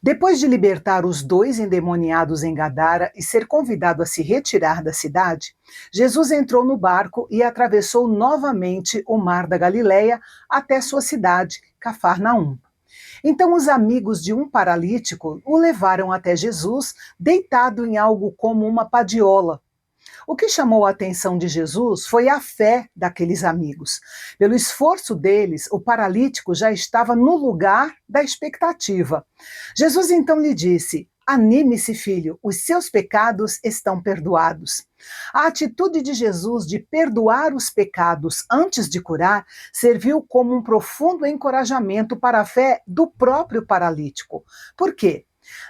Depois de libertar os dois endemoniados em Gadara e ser convidado a se retirar da cidade, Jesus entrou no barco e atravessou novamente o mar da Galileia até sua cidade, Cafarnaum. Então os amigos de um paralítico o levaram até Jesus, deitado em algo como uma padiola. O que chamou a atenção de Jesus foi a fé daqueles amigos. Pelo esforço deles, o paralítico já estava no lugar da expectativa. Jesus então lhe disse: Anime-se, filho, os seus pecados estão perdoados. A atitude de Jesus de perdoar os pecados antes de curar serviu como um profundo encorajamento para a fé do próprio paralítico. Por quê?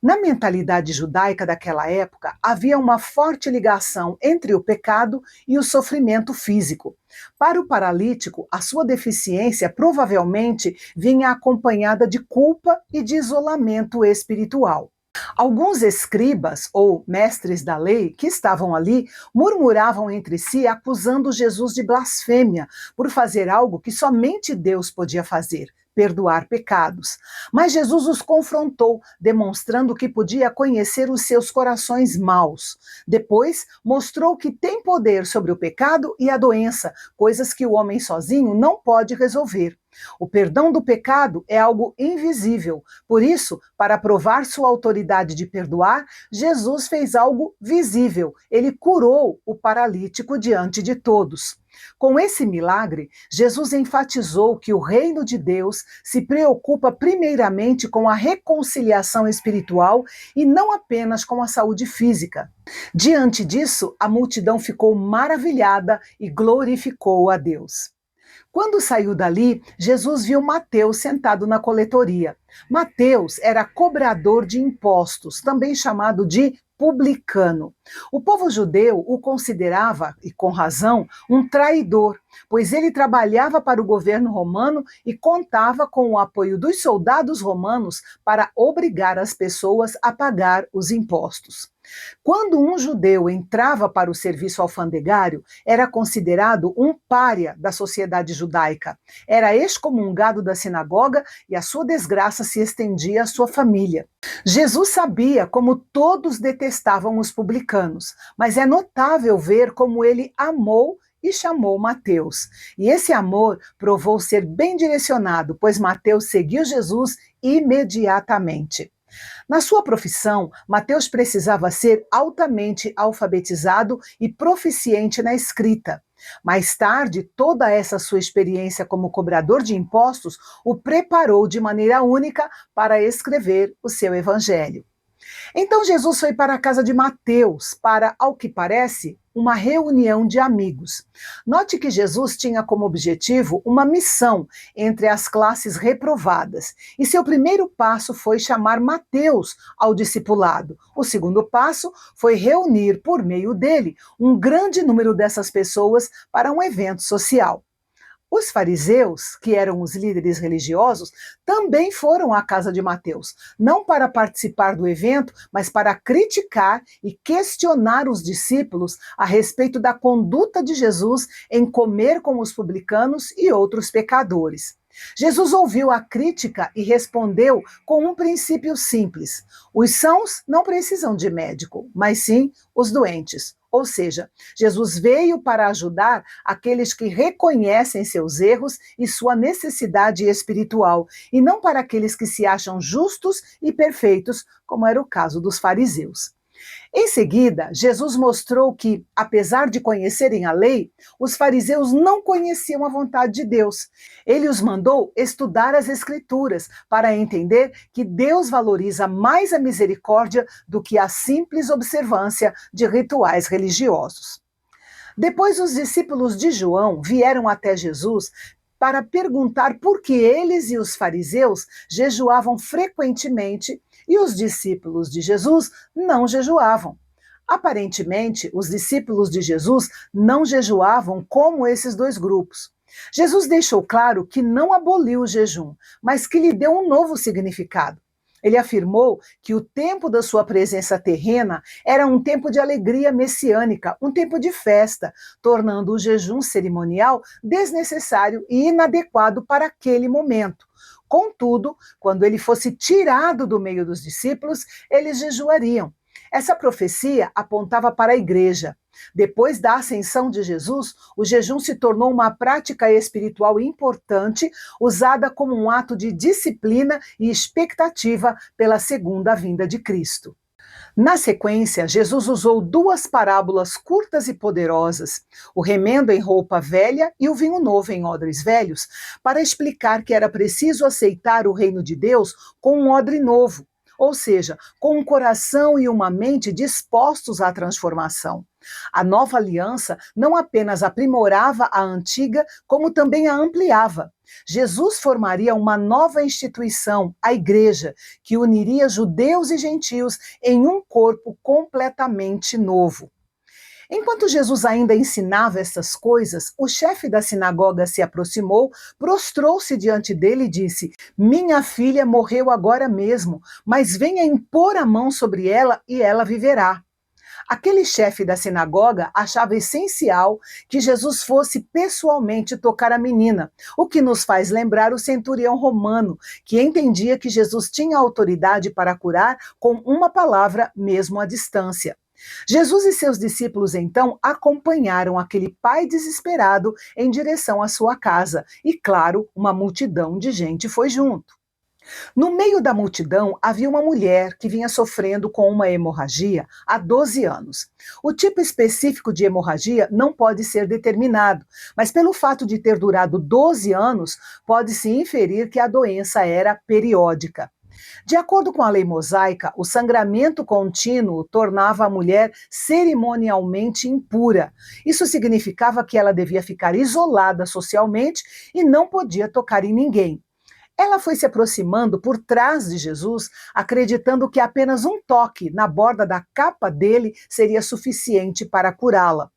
Na mentalidade judaica daquela época, havia uma forte ligação entre o pecado e o sofrimento físico. Para o paralítico, a sua deficiência provavelmente vinha acompanhada de culpa e de isolamento espiritual. Alguns escribas ou mestres da lei que estavam ali murmuravam entre si, acusando Jesus de blasfêmia por fazer algo que somente Deus podia fazer: perdoar pecados. Mas Jesus os confrontou, demonstrando que podia conhecer os seus corações maus. Depois, mostrou que tem poder sobre o pecado e a doença, coisas que o homem sozinho não pode resolver. O perdão do pecado é algo invisível. Por isso, para provar sua autoridade de perdoar, Jesus fez algo visível. Ele curou o paralítico diante de todos. Com esse milagre, Jesus enfatizou que o reino de Deus se preocupa primeiramente com a reconciliação espiritual e não apenas com a saúde física. Diante disso, a multidão ficou maravilhada e glorificou a Deus. Quando saiu dali, Jesus viu Mateus sentado na coletoria. Mateus era cobrador de impostos, também chamado de publicano. O povo judeu o considerava, e com razão, um traidor, pois ele trabalhava para o governo romano e contava com o apoio dos soldados romanos para obrigar as pessoas a pagar os impostos. Quando um judeu entrava para o serviço alfandegário, era considerado um pária da sociedade judaica. Era excomungado da sinagoga e a sua desgraça se estendia à sua família. Jesus sabia como todos detestavam os publicanos, mas é notável ver como ele amou e chamou Mateus. E esse amor provou ser bem direcionado, pois Mateus seguiu Jesus imediatamente. Na sua profissão, Mateus precisava ser altamente alfabetizado e proficiente na escrita. Mais tarde, toda essa sua experiência como cobrador de impostos o preparou de maneira única para escrever o seu evangelho. Então Jesus foi para a casa de Mateus para, ao que parece, uma reunião de amigos. Note que Jesus tinha como objetivo uma missão entre as classes reprovadas. E seu primeiro passo foi chamar Mateus ao discipulado. O segundo passo foi reunir, por meio dele, um grande número dessas pessoas para um evento social. Os fariseus, que eram os líderes religiosos, também foram à casa de Mateus, não para participar do evento, mas para criticar e questionar os discípulos a respeito da conduta de Jesus em comer com os publicanos e outros pecadores. Jesus ouviu a crítica e respondeu com um princípio simples: os sãos não precisam de médico, mas sim os doentes. Ou seja, Jesus veio para ajudar aqueles que reconhecem seus erros e sua necessidade espiritual, e não para aqueles que se acham justos e perfeitos, como era o caso dos fariseus. Em seguida, Jesus mostrou que, apesar de conhecerem a lei, os fariseus não conheciam a vontade de Deus. Ele os mandou estudar as Escrituras para entender que Deus valoriza mais a misericórdia do que a simples observância de rituais religiosos. Depois, os discípulos de João vieram até Jesus para perguntar por que eles e os fariseus jejuavam frequentemente e os discípulos de Jesus não jejuavam. Aparentemente, os discípulos de Jesus não jejuavam como esses dois grupos. Jesus deixou claro que não aboliu o jejum, mas que lhe deu um novo significado. Ele afirmou que o tempo da sua presença terrena era um tempo de alegria messiânica, um tempo de festa, tornando o jejum cerimonial desnecessário e inadequado para aquele momento. Contudo, quando ele fosse tirado do meio dos discípulos, eles jejuariam. Essa profecia apontava para a igreja. Depois da ascensão de Jesus, o jejum se tornou uma prática espiritual importante, usada como um ato de disciplina e expectativa pela segunda vinda de Cristo. Na sequência, Jesus usou duas parábolas curtas e poderosas, o remendo em roupa velha e o vinho novo em odres velhos, para explicar que era preciso aceitar o reino de Deus com um odre novo, ou seja, com um coração e uma mente dispostos à transformação. A nova aliança não apenas aprimorava a antiga, como também a ampliava. Jesus formaria uma nova instituição, a igreja, que uniria judeus e gentios em um corpo completamente novo. Enquanto Jesus ainda ensinava essas coisas, o chefe da sinagoga se aproximou, prostrou-se diante dele e disse: Minha filha morreu agora mesmo, mas venha impor a mão sobre ela e ela viverá. Aquele chefe da sinagoga achava essencial que Jesus fosse pessoalmente tocar a menina, o que nos faz lembrar o centurião romano, que entendia que Jesus tinha autoridade para curar com uma palavra, mesmo à distância. Jesus e seus discípulos então acompanharam aquele pai desesperado em direção à sua casa, e claro, uma multidão de gente foi junto. No meio da multidão havia uma mulher que vinha sofrendo com uma hemorragia há 12 anos. O tipo específico de hemorragia não pode ser determinado, mas pelo fato de ter durado 12 anos, pode-se inferir que a doença era periódica. De acordo com a lei mosaica, o sangramento contínuo tornava a mulher cerimonialmente impura. Isso significava que ela devia ficar isolada socialmente e não podia tocar em ninguém. Ela foi se aproximando por trás de Jesus, acreditando que apenas um toque na borda da capa dele seria suficiente para curá-la.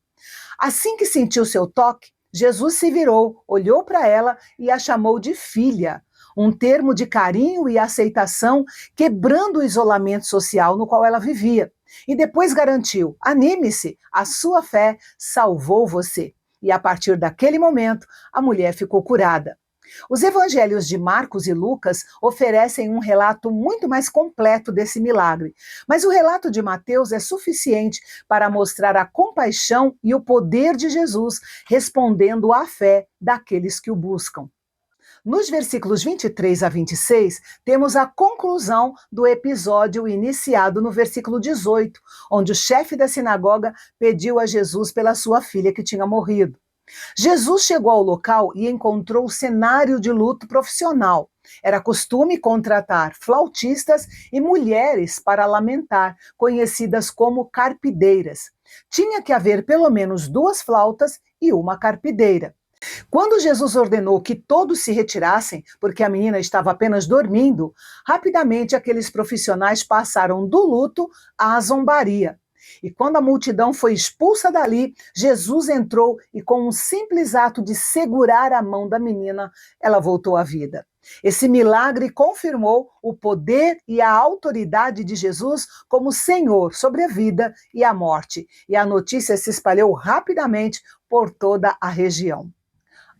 Assim que sentiu seu toque, Jesus se virou, olhou para ela e a chamou de filha, um termo de carinho e aceitação, quebrando o isolamento social no qual ela vivia. E depois garantiu: anime-se, a sua fé salvou você. E a partir daquele momento, a mulher ficou curada. Os evangelhos de Marcos e Lucas oferecem um relato muito mais completo desse milagre, mas o relato de Mateus é suficiente para mostrar a compaixão e o poder de Jesus respondendo à fé daqueles que o buscam. Nos versículos 23 a 26, temos a conclusão do episódio iniciado no versículo 18, onde o chefe da sinagoga pediu a Jesus pela sua filha que tinha morrido. Jesus chegou ao local e encontrou o cenário de luto profissional. Era costume contratar flautistas e mulheres para lamentar, conhecidas como carpideiras. Tinha que haver pelo menos 2 flautas e uma carpideira. Quando Jesus ordenou que todos se retirassem, porque a menina estava apenas dormindo, rapidamente aqueles profissionais passaram do luto à zombaria. E quando a multidão foi expulsa dali, Jesus entrou e, com um simples ato de segurar a mão da menina, ela voltou à vida. Esse milagre confirmou o poder e a autoridade de Jesus como Senhor sobre a vida e a morte. E a notícia se espalhou rapidamente por toda a região.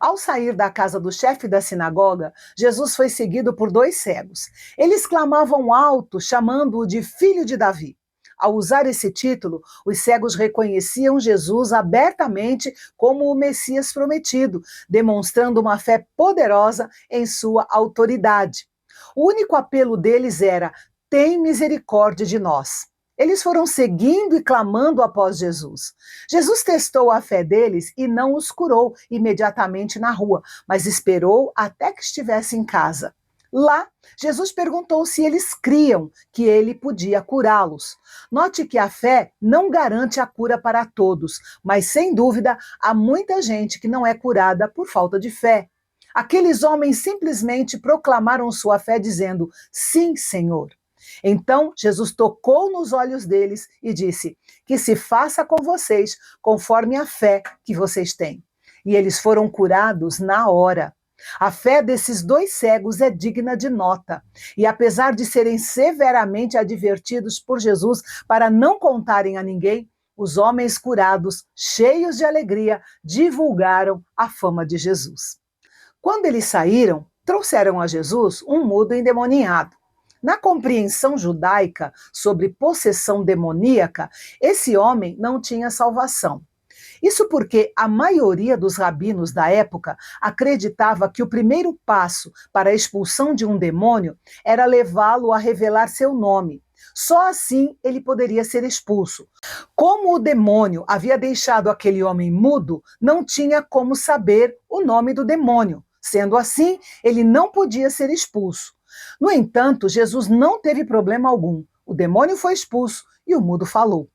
Ao sair da casa do chefe da sinagoga, Jesus foi seguido por 2 cegos. Eles clamavam alto, chamando-o de Filho de Davi. Ao usar esse título, os cegos reconheciam Jesus abertamente como o Messias prometido, demonstrando uma fé poderosa em sua autoridade. O único apelo deles era: tem misericórdia de nós. Eles foram seguindo e clamando após Jesus. Jesus testou a fé deles e não os curou imediatamente na rua, mas esperou até que estivesse em casa. Lá, Jesus perguntou se eles criam que ele podia curá-los. Note que a fé não garante a cura para todos, mas sem dúvida há muita gente que não é curada por falta de fé. Aqueles homens simplesmente proclamaram sua fé dizendo: sim, Senhor. Então Jesus tocou nos olhos deles e disse: que se faça com vocês conforme a fé que vocês têm. E eles foram curados na hora. A fé desses 2 cegos é digna de nota. E apesar de serem severamente advertidos por Jesus para não contarem a ninguém, os homens curados, cheios de alegria, divulgaram a fama de Jesus. Quando eles saíram, Trouxeram a Jesus um mudo endemoniado. Na compreensão judaica sobre possessão demoníaca, esse homem não tinha salvação. Isso porque a maioria dos rabinos da época acreditava que o primeiro passo para a expulsão de um demônio era levá-lo a revelar seu nome. Só assim ele poderia ser expulso. Como o demônio havia deixado aquele homem mudo, não tinha como saber o nome do demônio. Sendo assim, ele não podia ser expulso. No entanto, Jesus não teve problema algum. O demônio foi expulso e o mudo falou.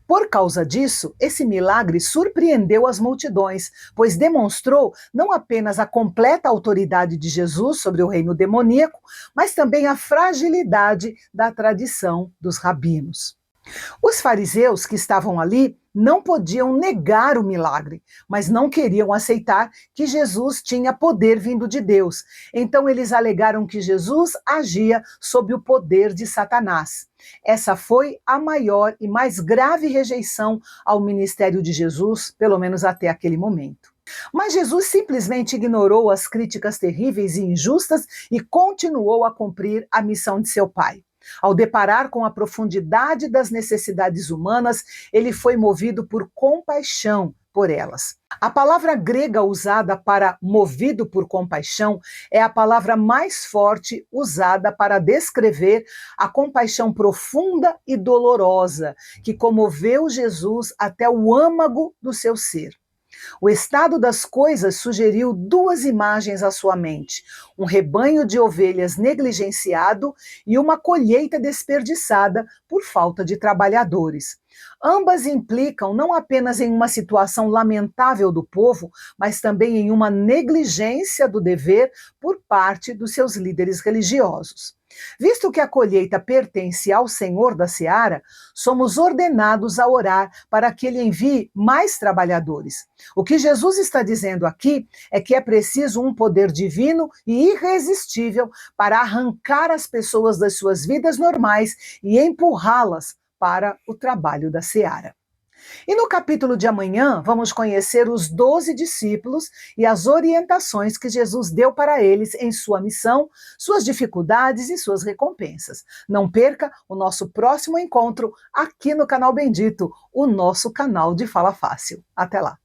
Por causa disso, esse milagre surpreendeu as multidões, pois demonstrou não apenas a completa autoridade de Jesus sobre o reino demoníaco, mas também a fragilidade da tradição dos rabinos. Os fariseus que estavam ali não podiam negar o milagre, mas não queriam aceitar que Jesus tinha poder vindo de Deus. Então eles alegaram que Jesus agia sob o poder de Satanás. Essa foi a maior e mais grave rejeição ao ministério de Jesus, pelo menos até aquele momento. Mas Jesus simplesmente ignorou as críticas terríveis e injustas e continuou a cumprir a missão de seu Pai. Ao deparar com a profundidade das necessidades humanas, ele foi movido por compaixão por elas. A palavra grega usada para movido por compaixão é a palavra mais forte usada para descrever a compaixão profunda e dolorosa que comoveu Jesus até o âmago do seu ser. O estado das coisas sugeriu duas imagens à sua mente: um rebanho de ovelhas negligenciado e uma colheita desperdiçada por falta de trabalhadores. Ambas implicam não apenas em uma situação lamentável do povo, mas também em uma negligência do dever por parte dos seus líderes religiosos. Visto que a colheita pertence ao Senhor da Seara, somos ordenados a orar para que ele envie mais trabalhadores. O que Jesus está dizendo aqui é que é preciso um poder divino e irresistível para arrancar as pessoas das suas vidas normais e empurrá-las para o trabalho da Seara. E no capítulo de amanhã, vamos conhecer os 12 discípulos e as orientações que Jesus deu para eles em sua missão, suas dificuldades e suas recompensas. Não perca o nosso próximo encontro aqui no Canal Bendito, o nosso canal de Fala Fácil. Até lá!